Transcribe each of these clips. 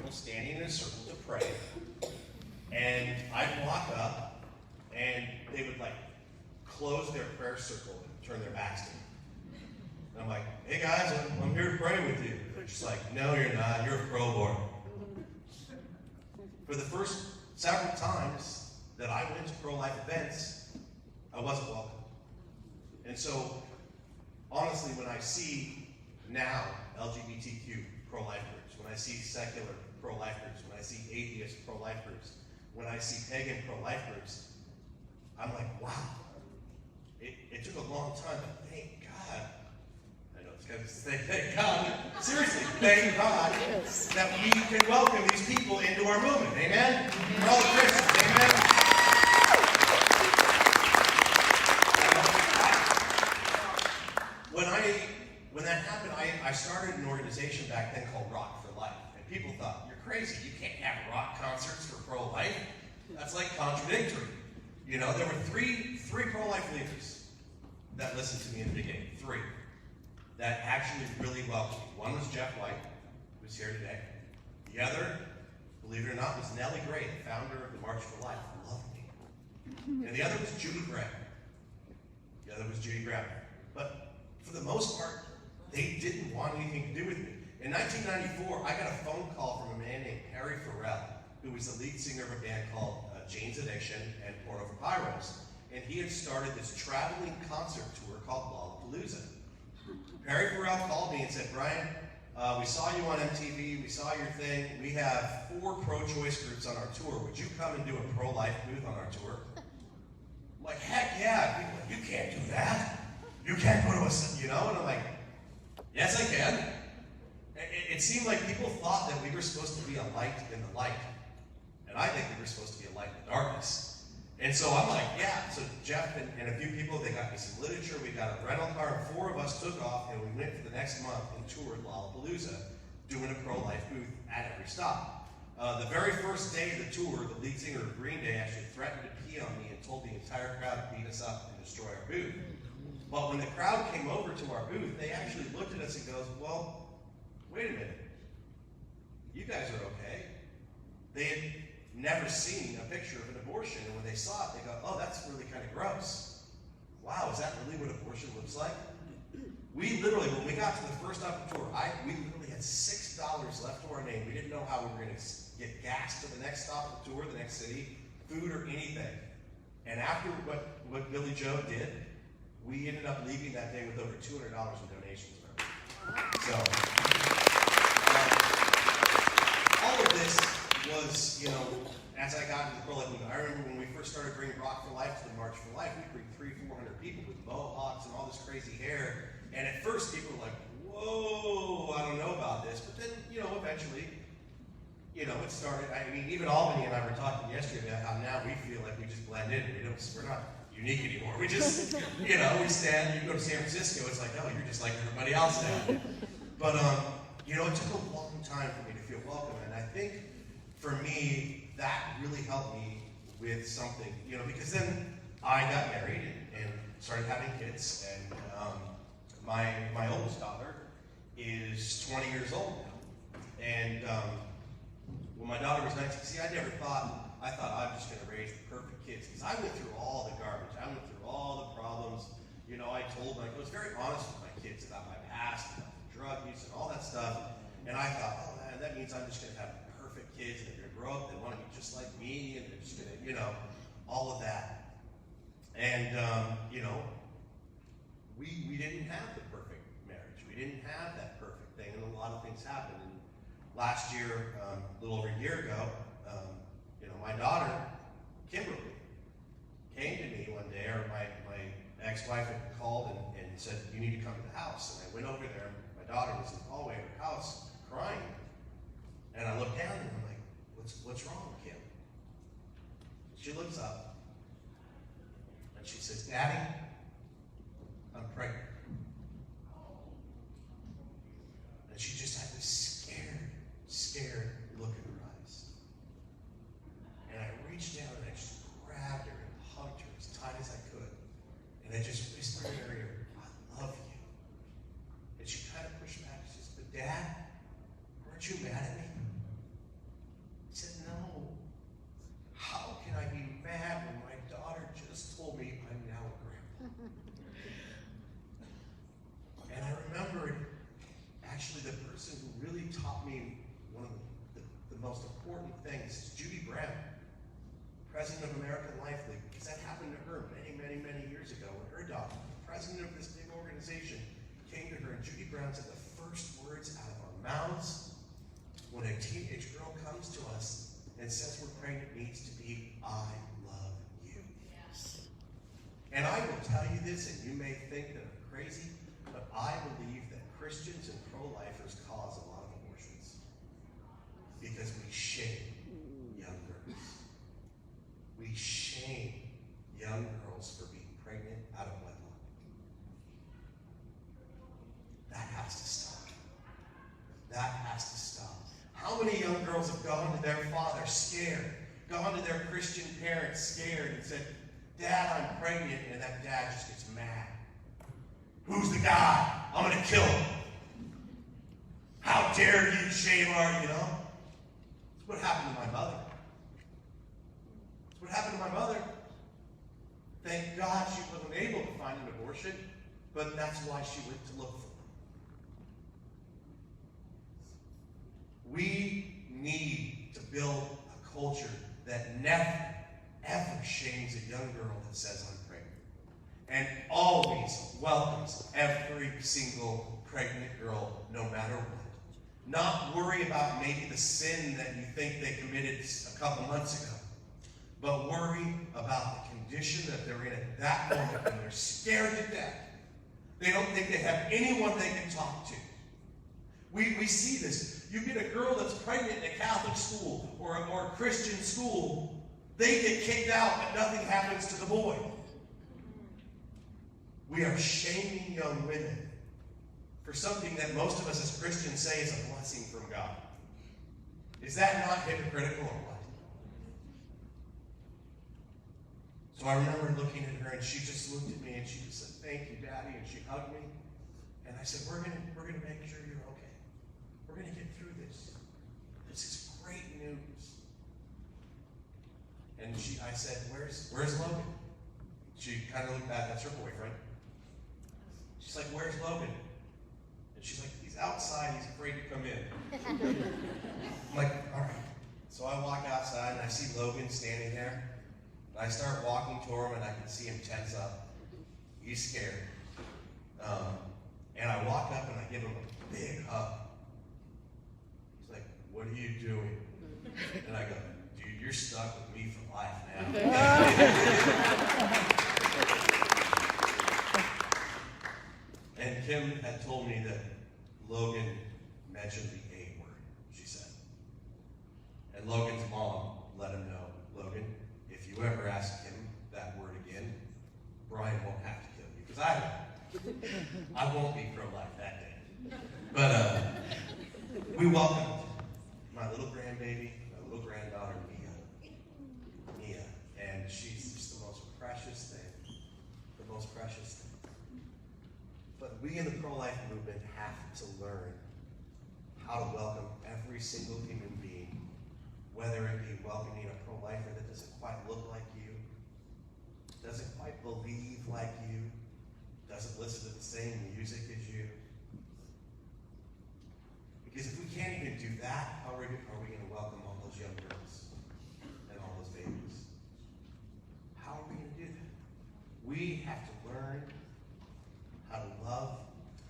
people standing in a circle to pray. And I'd walk up, and they would like close their prayer circle and turn their backs to me. And I'm like, hey guys, I'm here to pray with you. They're just like, no, you're not. You're a pro board. For the first several times that I went to pro-life events, I wasn't welcome. And so, honestly, when I see now LGBTQ pro-life groups, when I see secular pro-life groups, when I see atheist pro-life groups, when I see pagan pro-life groups, I'm like, wow. It took a long time, but thank God. I know it's kind of say thank God. Seriously, thank God that we can welcome these people into our movement. Amen? We're all Christians. Amen? When that happened, I started an organization back then called Rock for Life. And people thought, you're crazy. You can't have rock concerts for pro-life. That's like contradictory. You know, there were three pro-life leaders that listened to me in the beginning. Three. That actually really welcomed me. One was Jeff White, who's here today. The other, believe it or not, was Nellie Gray, the founder of the March for Life, who loved me. And the other was Judy Graham. But for the most part, they didn't want anything to do with me. In 1994, I got a phone call from a man named Harry Farrell, who was the lead singer of a band called Jane's Addiction and Porno for Pyros. And he had started this traveling concert tour called Lollapalooza. Harry Farrell called me and said, Bryan, we saw you on MTV, we saw your thing. We have 4 pro-choice groups on our tour. Would you come and do a pro-life booth on our tour? I'm like, heck yeah. People are like, you can't do that. You can't go to us, you know? And I'm like, yes, I can. It seemed like people thought that we were supposed to be a light in the light. And I think we were supposed to be a light in the darkness. And so I'm like, yeah. So Jeff and a few people, they got me some literature. We got a rental car, and 4 of us took off, and we went for the next month and toured Lollapalooza, doing a pro-life booth at every stop. The very first day of the tour, the lead singer of Green Day actually threatened to pee on me and told the entire crowd to beat us up and destroy our booth. But when the crowd came over to our booth, they actually looked at us and goes, well, wait a minute. You guys are okay. They had never seen a picture of an abortion, and when they saw it, they go, oh, that's really kind of gross. Wow, is that really what abortion looks like? We literally, when we got to the first stop of the tour, we literally had $6 left to our name. We didn't know how we were going to get gas to the next stop of the tour, the next city, food or anything. And after what Billy Joe did, we ended up leaving that day with over $200 in donations. So, all of this was, you know, as I got into the pro-life movement. I remember when we first started bringing Rock for Life to the March for Life, we'd bring 300-400 people with mohawks and all this crazy hair. And at first, people were like, whoa, I don't know about this. But then, you know, eventually, you know, it started. I mean, even Albany and I were talking yesterday about how now we feel like we just blend in. We're not unique anymore. We just, you know, you go to San Francisco, it's like, oh, you're just like everybody else now. But, you know, it took a long time for me to feel welcome. And I think, for me, that really helped me with something, you know, because then I got married and started having kids. And my oldest daughter is 20 years old now. And when my daughter was 19, see, I thought I'm just going to raise the perfect kids, because I went through all the garbage. I went through all the problems. You know, I was very honest with my kids about my past, about the drug use and all that stuff. And I thought, oh man, that means I'm just going to have perfect kids, and they're going to grow up, they want to be just like me, and they're just going to, you know, all of that. And, you know, we didn't have the perfect marriage. We didn't have that perfect thing, and a lot of things happened. And last year, a little over a year ago, you know, my daughter, Kemper, came to me one day, or my ex-wife had called and said, you need to come to the house. And I went over there, and my daughter was in the hallway of her house crying. And I looked down and I'm like, what's wrong, Kim? She looks up and she says, Daddy, I'm pregnant. And she just had this scared look in her eyes. And I reached down and I just grabbed her and hugged her as tight as I could. And I just whispered in her ear, I love you. And she kind of pushed back. She says, but Dad, weren't you mad at me? first words out of our mouths when a teenage girl comes to us and says we're pregnant needs to be, I love you. Yes. And I will tell you this, and you may think that I'm crazy, but I believe that Christians and pro-lifers cause a lot of abortions because we shame young girls. We shame young girls for being pregnant out of wedlock. That has to stop. That has to stop. How many young girls have gone to their father scared, gone to their Christian parents scared and said, Dad, I'm pregnant, and that dad just gets mad. Who's the guy? I'm going to kill him. How dare you, shame her, you know? That's what happened to my mother. That's what happened to my mother. Thank God she wasn't able to find an abortion, but that's why she went to look for one. We need to build a culture that never, ever shames a young girl that says I'm pregnant. And always welcomes every single pregnant girl, no matter what. Not worry about maybe the sin that you think they committed a couple months ago, but worry about the condition that they're in at that moment when they're scared to death. They don't think they have anyone they can talk to. We see this. You get a girl that's pregnant in a Catholic school or a Christian school, they get kicked out, but nothing happens to the boy. We are shaming young women for something that most of us as Christians say is a blessing from God. Is that not hypocritical or what? So I remember looking at her, and she just looked at me, and she just said, "Thank you, Daddy," and she hugged me. And I said, "We're gonna make sure you're okay. We're gonna get through this. This is great news." And I said, "Where's Logan?" She kind of looked back. That's her boyfriend. She's like, "Where's Logan?" And she's like, "He's outside. He's afraid to come in." I'm like, "All right." So I walk outside, and I see Logan standing there. And I start walking toward him, and I can see him tense up. He's scared. And I walk up, and I give him a big hug. He's like, "What are you doing?" And I go, "Dude, you're stuck with me for life now." And Kim had told me that Logan mentioned the A word, she said. And Logan's mom let him know, "Logan, if you ever ask him that word again, Bryan won't have to kill you." Because I won't be pro-life that day. But we welcomed my little grandbaby, my little granddaughter, Mia. And she's just the most precious thing. The most precious thing. But we in the pro-life movement have to learn how to welcome every single human being, whether it be welcoming a pro-lifer that doesn't quite look like you, doesn't quite believe like you, doesn't listen to the same music as you. Because if we can't even do that, how are we going to welcome all those young girls and all those babies? How are we going to do that? We have to learn how to love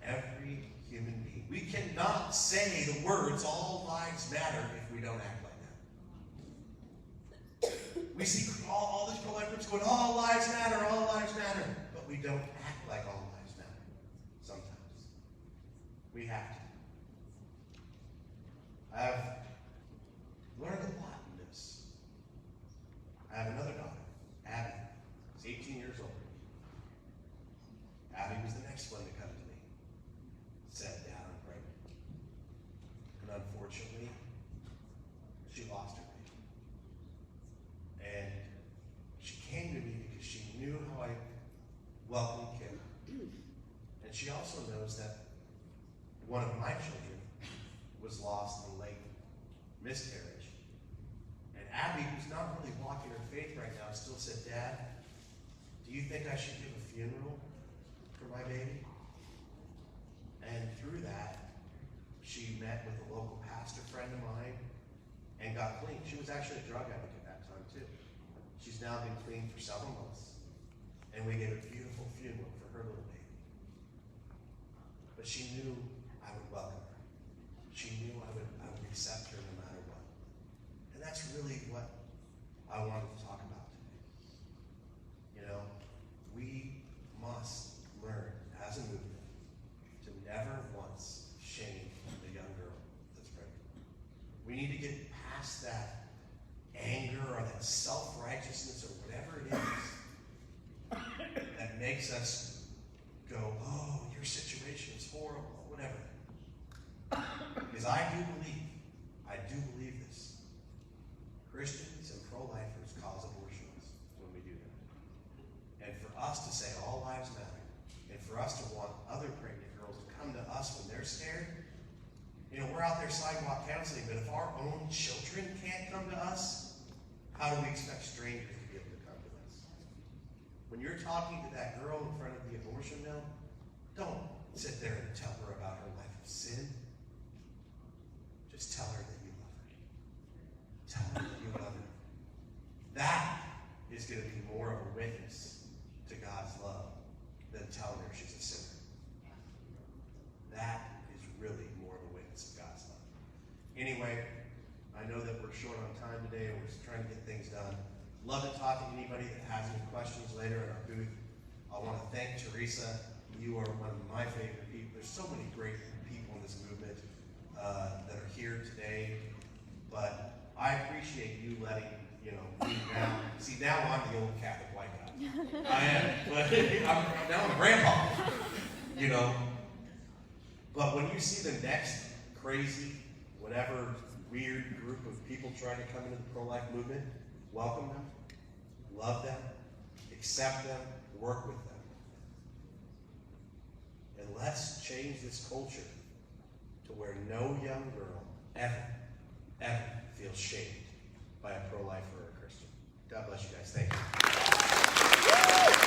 every human being. We cannot say the words, "all lives matter," if we don't act like that. We see all these pro-life groups going, "All lives matter, all lives matter," but we don't act like all lives matter sometimes. We have to. I have learned a lot in this. I have another daughter, Abby. She's 18 years old. Abby was the next one to come to me. Said, "Dad, I'm pregnant." And unfortunately, she lost her baby. And she came to me because she knew how I welcomed Kemper. And she also knows that one of my children was lost in late miscarriage. And Abby, who's not really walking her faith right now, still said, "Dad, do you think I should give a funeral for my baby?" And through that, she met with a local pastor friend of mine and got clean. She was actually a drug addict at that time too. She's now been clean for several months. And we gave a beautiful funeral for her little baby. But she knew I would welcome We need to get past that anger or that self-righteousness or whatever it is that makes us go, oh, your situation is horrible, whatever. Because I do believe this. Christians and pro-lifers cause abortions when we do that. And for us to say all lives matter, and for us to want other pregnant girls to come to us when they're scared, you know, we're out there sidewalk counseling, but if our own children can't come to us, how do we expect strangers to be able to come to us? When you're talking to that girl in front of the abortion mill, don't sit there and tell her about her life of sin. Just tell her that you love her. Tell her that you love her. That is going to be more of a witness to God's love than telling her she's a sinner. That is really more of a witness of God's love. Anyway, I know that we're short on time today, and we're just trying to get things done. Love to talk to anybody that has any questions later in our booth. I want to thank Teresa. You are one of my favorite people. There's so many great people in this movement that are here today, but I appreciate you letting, me now. See, now I'm the old Catholic white guy. I am, but now I'm a grandpa, But when you see the next crazy, whatever weird group of people trying to come into the pro-life movement, welcome them, love them, accept them, work with them. And let's change this culture to where no young girl ever feels shamed by a pro-lifer or a Christian. God bless you guys. Thank you.